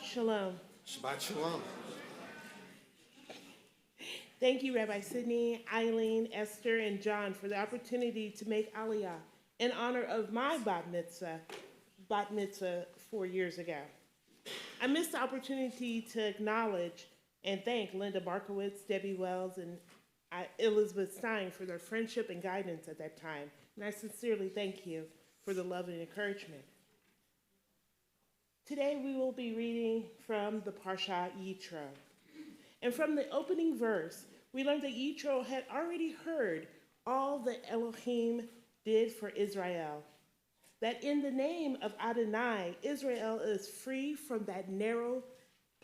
Shalom. Shabbat Shalom. Thank you, Rabbi Sidney, Eileen, Esther, and John for the opportunity to make Aliyah in honor of my bat mitzvah 4 years ago. I missed the opportunity to acknowledge and thank Linda Markowitz, Debbie Wells, and Elizabeth Stein for their friendship and guidance at that time. And I sincerely thank you for the love and encouragement. Today we will be reading from the Parashat Yitro. And from the opening verse, we learned that Yitro had already heard all that Elohim did for Israel. That in the name of Adonai, Israel is free from that narrow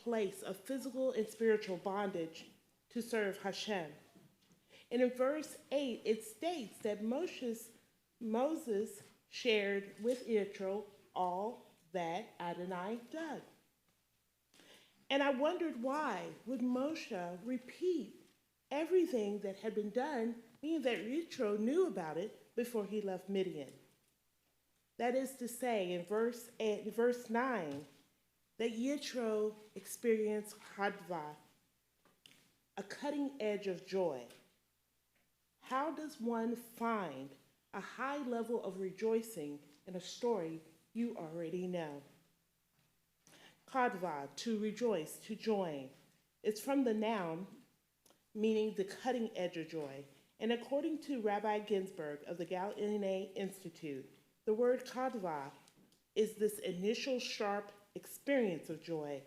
place of physical and spiritual bondage to serve Hashem. And in verse 8, it states that Moses shared with Yitro all that Adonai did. And I wondered why would Moshe repeat everything that had been done, meaning that Yitro knew about it before he left Midian. That is to say, in verse 9, that Yitro experienced hadva, a cutting edge of joy. How does one find a high level of rejoicing in a story you already know? Hadva, to rejoice, to join. It's from the noun, meaning the cutting edge of joy. And according to Rabbi Ginsburg of the Innate Institute, the word hadva is this initial sharp experience of joy,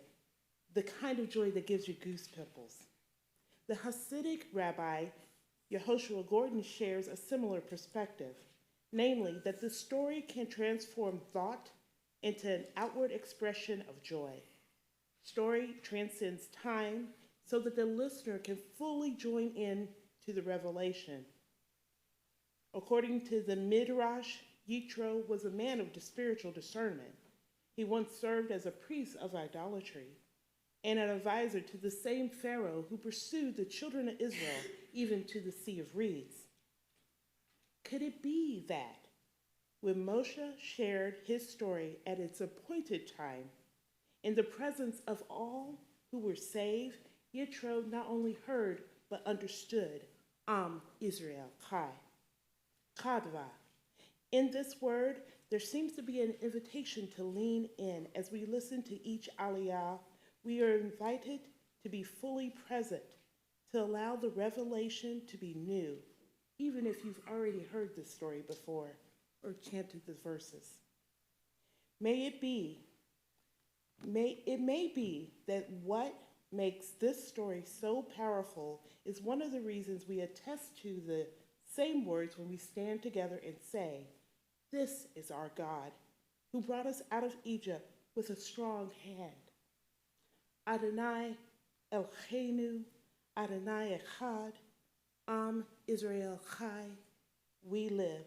the kind of joy that gives you goose pimples. The Hasidic Rabbi Yehoshua Gordon shares a similar perspective, namely that the story can transform thought into an outward expression of joy. Story transcends time so that the listener can fully join in to the revelation. According to the Midrash, Yitro was a man of spiritual discernment. He once served as a priest of idolatry and an advisor to the same Pharaoh who pursued the children of Israel even to the Sea of Reeds. Could it be that when Moshe shared his story at its appointed time, in the presence of all who were saved, Yitro not only heard but understood Israel, Chai, Kadva. In this word, there seems to be an invitation to lean in. As we listen to each aliyah, we are invited to be fully present, to allow the revelation to be new, even if you've already heard this story before or chanted the verses. It may be that what makes this story so powerful is one of the reasons we attest to the same words when we stand together and say, "This is our God, who brought us out of Egypt with a strong hand. Adonai Eloheinu, Adonai Echad, Am Israel Chai, we live."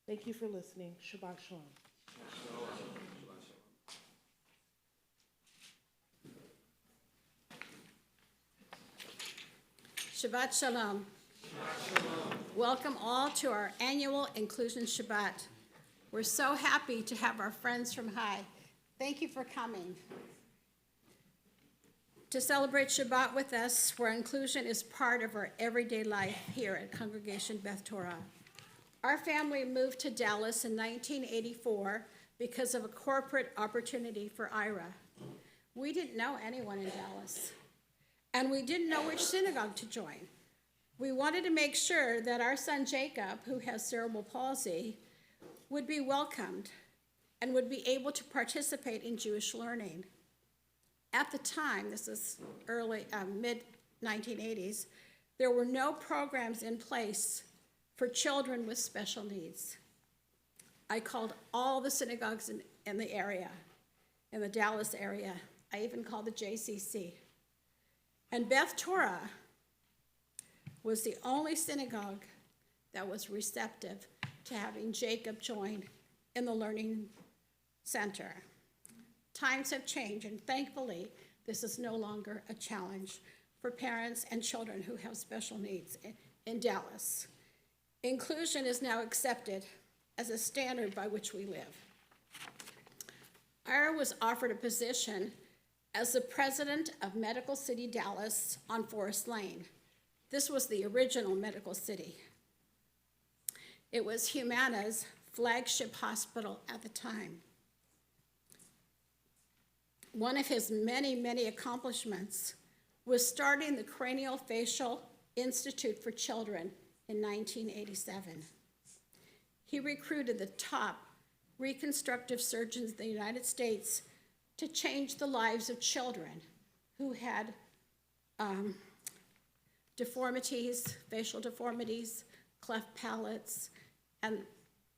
Thank you for listening. Shabbat Shalom. Shabbat Shalom. Welcome all to our annual Inclusion Shabbat. We're so happy to have our friends from High. Thank you for coming. To celebrate Shabbat with us, where inclusion is part of our everyday life here at Congregation Beth Torah. Our family moved to Dallas in 1984 because of a corporate opportunity for Ira. We didn't know anyone in Dallas, and we didn't know which synagogue to join. We wanted to make sure that our son Jacob, who has cerebral palsy, would be welcomed and would be able to participate in Jewish learning. At the time, this is mid-1980s, there were no programs in place for children with special needs. I called all the synagogues in the area, in the Dallas area. I even called the JCC. And Beth Torah was the only synagogue that was receptive to having Jacob join in the Learning Center. Times have changed, and thankfully, this is no longer a challenge for parents and children who have special needs in Dallas. Inclusion is now accepted as a standard by which we live. Ira was offered a position as the president of Medical City Dallas on Forest Lane. This was the original Medical City. It was Humana's flagship hospital at the time. One of his many, many accomplishments was starting the Craniofacial Institute for Children in 1987. He recruited the top reconstructive surgeons in the United States to change the lives of children who had deformities, facial deformities, cleft palates, and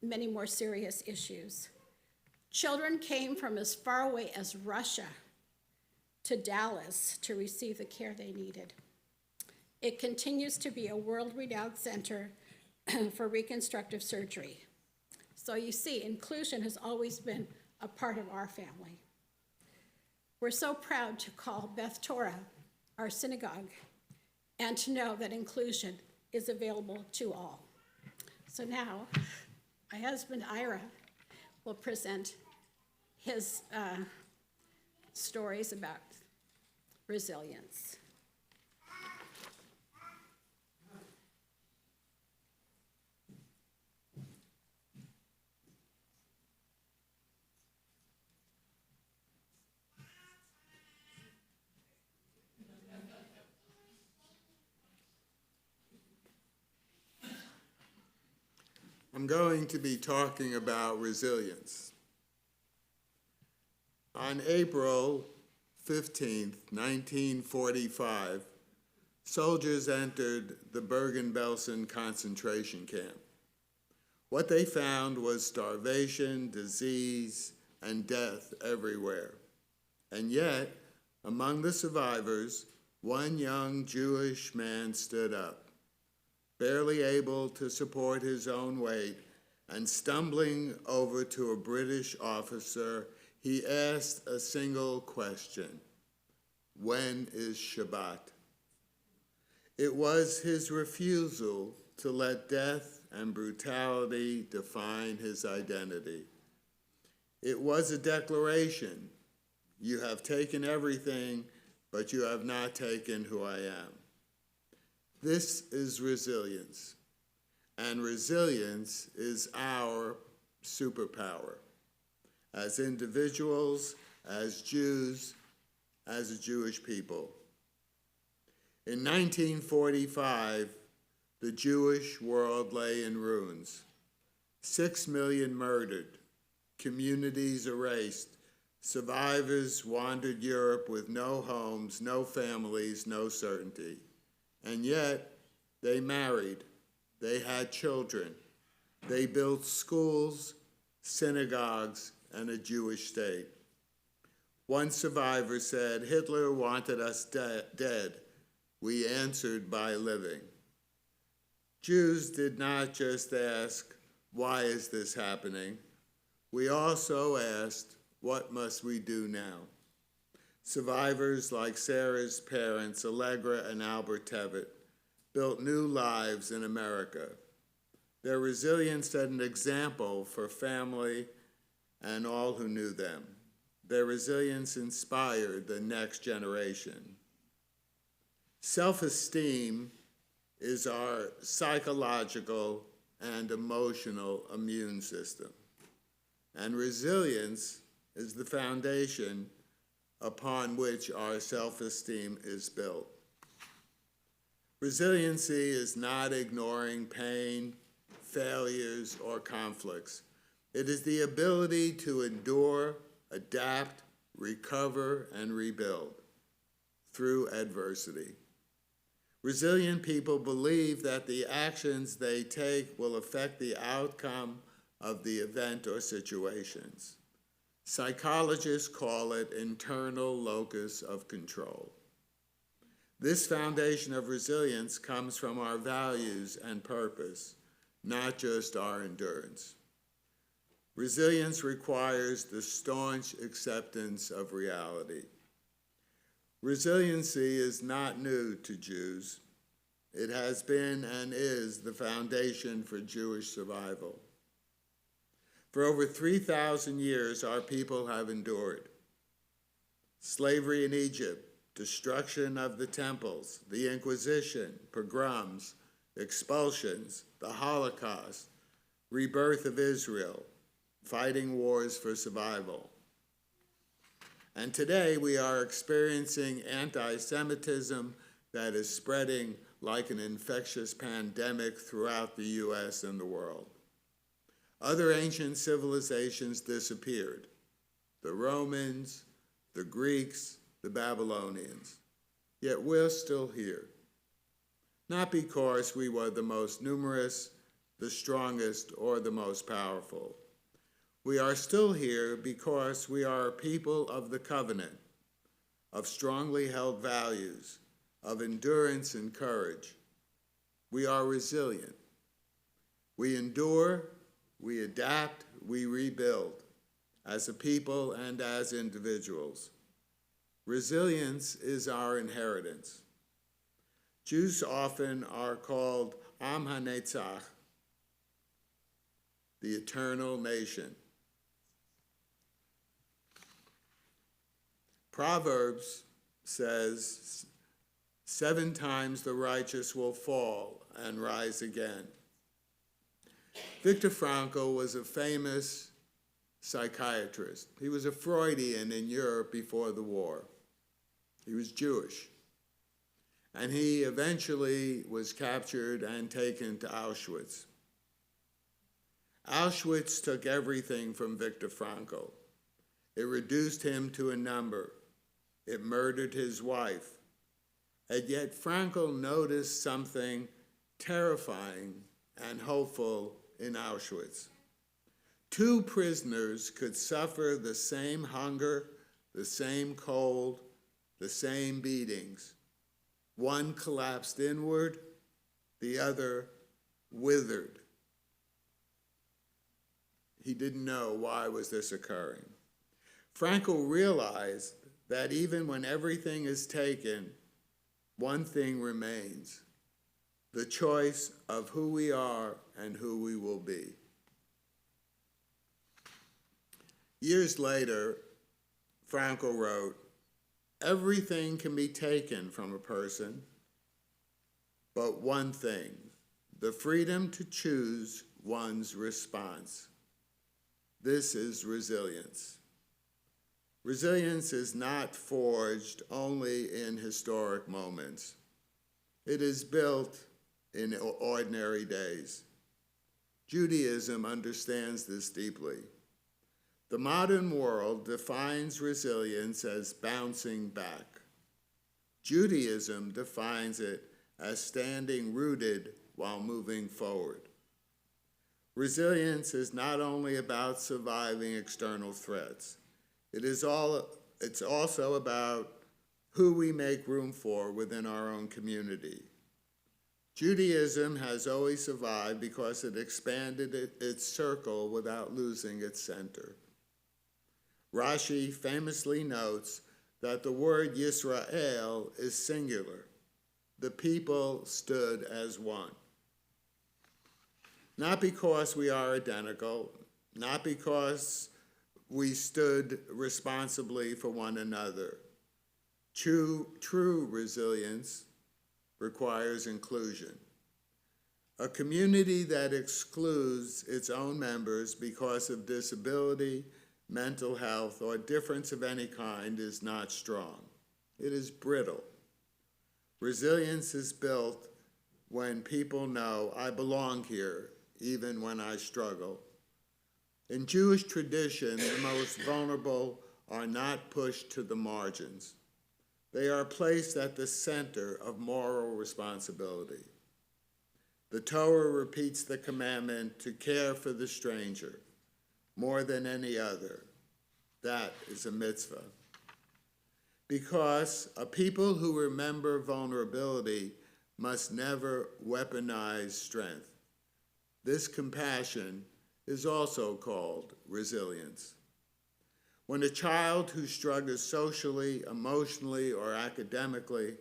many more serious issues. Children came from as far away as Russia to Dallas to receive the care they needed. It continues to be a world-renowned center for reconstructive surgery. So you see, inclusion has always been a part of our family. We're so proud to call Beth Torah our synagogue and to know that inclusion is available to all. So now, my husband Ira will present his stories about resilience. I'm going to be talking about resilience. On April 15, 1945, soldiers entered the Bergen-Belsen concentration camp. What they found was starvation, disease, and death everywhere. And yet, among the survivors, one young Jewish man stood up. Barely able to support his own weight, and stumbling over to a British officer, he asked a single question: when is Shabbat? It was his refusal to let death and brutality define his identity. It was a declaration: you have taken everything, but you have not taken who I am. This is resilience, and resilience is our superpower as individuals, as Jews, as a Jewish people. In 1945, the Jewish world lay in ruins. 6 million murdered, communities erased, survivors wandered Europe with no homes, no families, no certainty. And yet, they married, they had children, they built schools, synagogues, and a Jewish state. One survivor said, "Hitler wanted us dead. We answered by living." Jews did not just ask, "Why is this happening?" We also asked, "What must we do now?" Survivors like Sarah's parents, Allegra and Albert Tevitt, built new lives in America. Their resilience set an example for family and all who knew them. Their resilience inspired the next generation. Self-esteem is our psychological and emotional immune system, and resilience is the foundation upon which our self-esteem is built. Resiliency is not ignoring pain, failures, or conflicts. It is the ability to endure, adapt, recover, and rebuild through adversity. Resilient people believe that the actions they take will affect the outcome of the event or situations. Psychologists call it internal locus of control. This foundation of resilience comes from our values and purpose, not just our endurance. Resilience requires the staunch acceptance of reality. Resiliency is not new to Jews. It has been and is the foundation for Jewish survival. For over 3,000 years, our people have endured. slavery in Egypt, destruction of the temples, the Inquisition, pogroms, expulsions, the Holocaust, rebirth of Israel, fighting wars for survival. And today we are experiencing anti-Semitism that is spreading like an infectious pandemic throughout the U.S. and the world. Other ancient civilizations disappeared. The Romans, the Greeks, the Babylonians. Yet we're still here. Not because we were the most numerous, the strongest, or the most powerful. We are still here because we are a people of the covenant, of strongly held values, of endurance and courage. We are resilient. We endure, we adapt, we rebuild, as a people and as individuals. Resilience is our inheritance. Jews often are called Am HaNetzach, the eternal nation. Proverbs says, 7 times the righteous will fall and rise again. Viktor Frankl was a famous psychiatrist. He was a Freudian in Europe before the war. He was Jewish. And he eventually was captured and taken to Auschwitz. Auschwitz took everything from Viktor Frankl. It reduced him to a number. It murdered his wife. And yet Frankl noticed something terrifying and hopeful in Auschwitz. 2 prisoners could suffer the same hunger, the same cold, the same beatings. One collapsed inward, the other withered. He didn't know why was this occurring. Frankl realized that even when everything is taken, one thing remains: the choice of who we are and who we will be. Years later, Frankl wrote, "Everything can be taken from a person, but one thing, the freedom to choose one's response. This is resilience." Resilience is not forged only in historic moments. It is built in ordinary days. Judaism understands this deeply. The modern world defines resilience as bouncing back. Judaism defines it as standing rooted while moving forward. Resilience is not only about surviving external threats. It's also about who we make room for within our own community. Judaism has always survived because it expanded its circle without losing its center. Rashi famously notes that the word Yisrael is singular. The people stood as one. Not because we are identical, not because we stood responsibly for one another. True resilience requires inclusion. A community that excludes its own members because of disability, mental health, or difference of any kind is not strong. It is brittle. Resilience is built when people know, I belong here, even when I struggle. In Jewish tradition, the most vulnerable are not pushed to the margins. They are placed at the center of moral responsibility. The Torah repeats the commandment to care for the stranger more than any other. That is a mitzvah. Because a people who remember vulnerability must never weaponize strength. This compassion is also called resilience. When a child who struggles socially, emotionally, or academically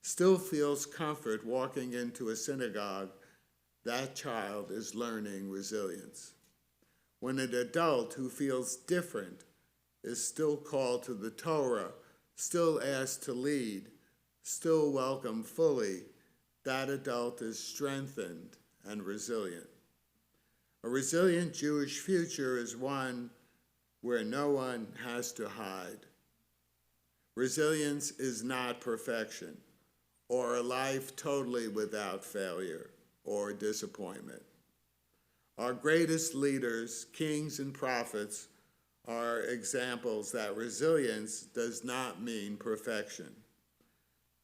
still feels comfort walking into a synagogue, that child is learning resilience. When an adult who feels different is still called to the Torah still asked to lead, still welcomed fully, that adult is strengthened and resilient. A resilient Jewish future is one where no one has to hide. Resilience is not perfection or a life totally without failure or disappointment. Our greatest leaders, kings and prophets, are examples that resilience does not mean perfection.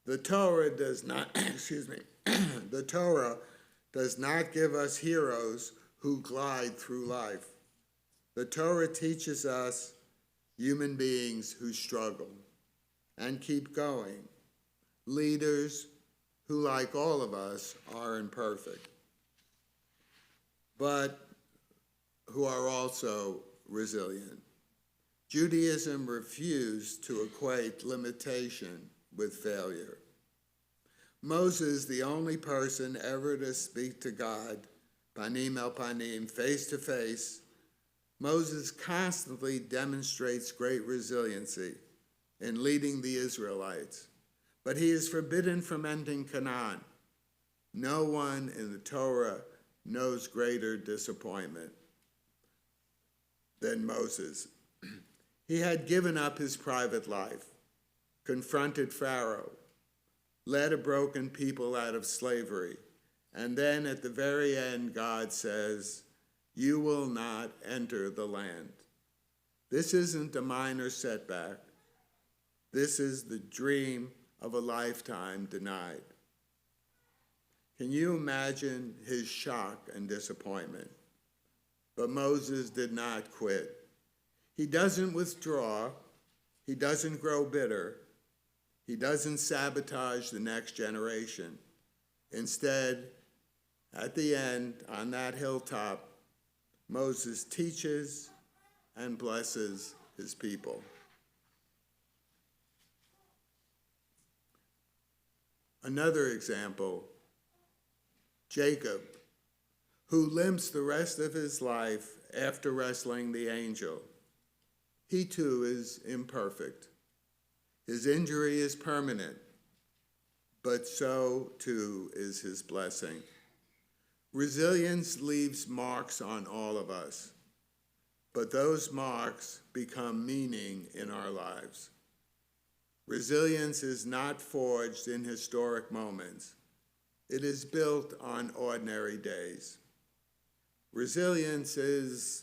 The Torah does not, the Torah does not give us heroes who glide through life. The Torah teaches us human beings who struggle and keep going, leaders who, like all of us, are imperfect, but who are also resilient. Judaism refused to equate limitation with failure. Moses, the only person ever to speak to God, panim el panim, face to face, Moses constantly demonstrates great resiliency in leading the Israelites, but he is forbidden from entering Canaan. No one in the Torah knows greater disappointment than Moses. He had given up his private life, confronted Pharaoh, led a broken people out of slavery, and then at the very end, God says, "You will not enter the land." This isn't a minor setback. This is the dream of a lifetime denied. Can you imagine his shock and disappointment? But Moses did not quit. He doesn't withdraw. He doesn't grow bitter. He doesn't sabotage the next generation. Instead, at the end, on that hilltop, Moses teaches and blesses his people. Another example, Jacob, who limps the rest of his life after wrestling the angel. He too is imperfect. His injury is permanent, but so too is his blessing. Resilience leaves marks on all of us, but those marks become meaning in our lives. Resilience is not forged in historic moments. It is built on ordinary days. Resilience is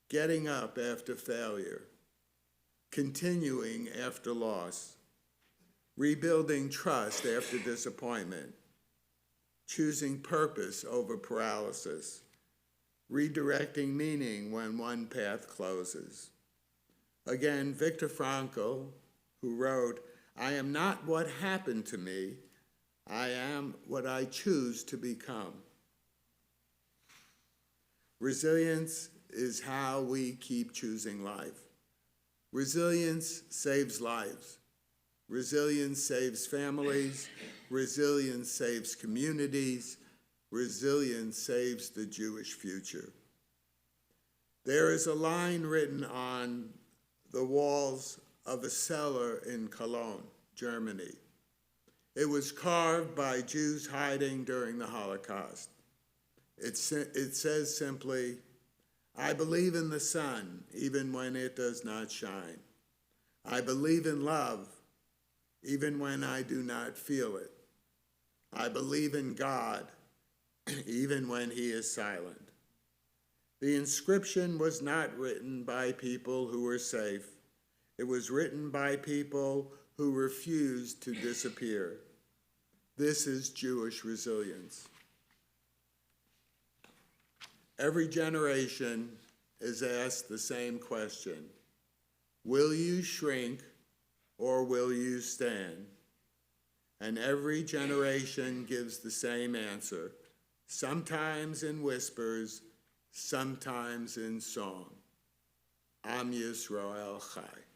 getting up after failure, continuing after loss, rebuilding trust after disappointment, choosing purpose over paralysis, redirecting meaning when one path closes. Again, Viktor Frankl, who wrote, "I am not what happened to me, I am what I choose to become." Resilience is how we keep choosing life. Resilience saves lives. Resilience saves families. Resilience saves communities. Resilience saves the Jewish future. There is a line written on the walls of a cellar in Cologne, Germany. It was carved by Jews hiding during the Holocaust. It says simply, "I believe in the sun, even when it does not shine. I believe in love, even when I do not feel it. I believe in God, even when he is silent." The inscription was not written by people who were safe. It was written by people who refused to disappear. This is Jewish resilience. Every generation is asked the same question: will you shrink or will you stand? And every generation gives the same answer, sometimes in whispers, sometimes in song. Am Yisrael Chai.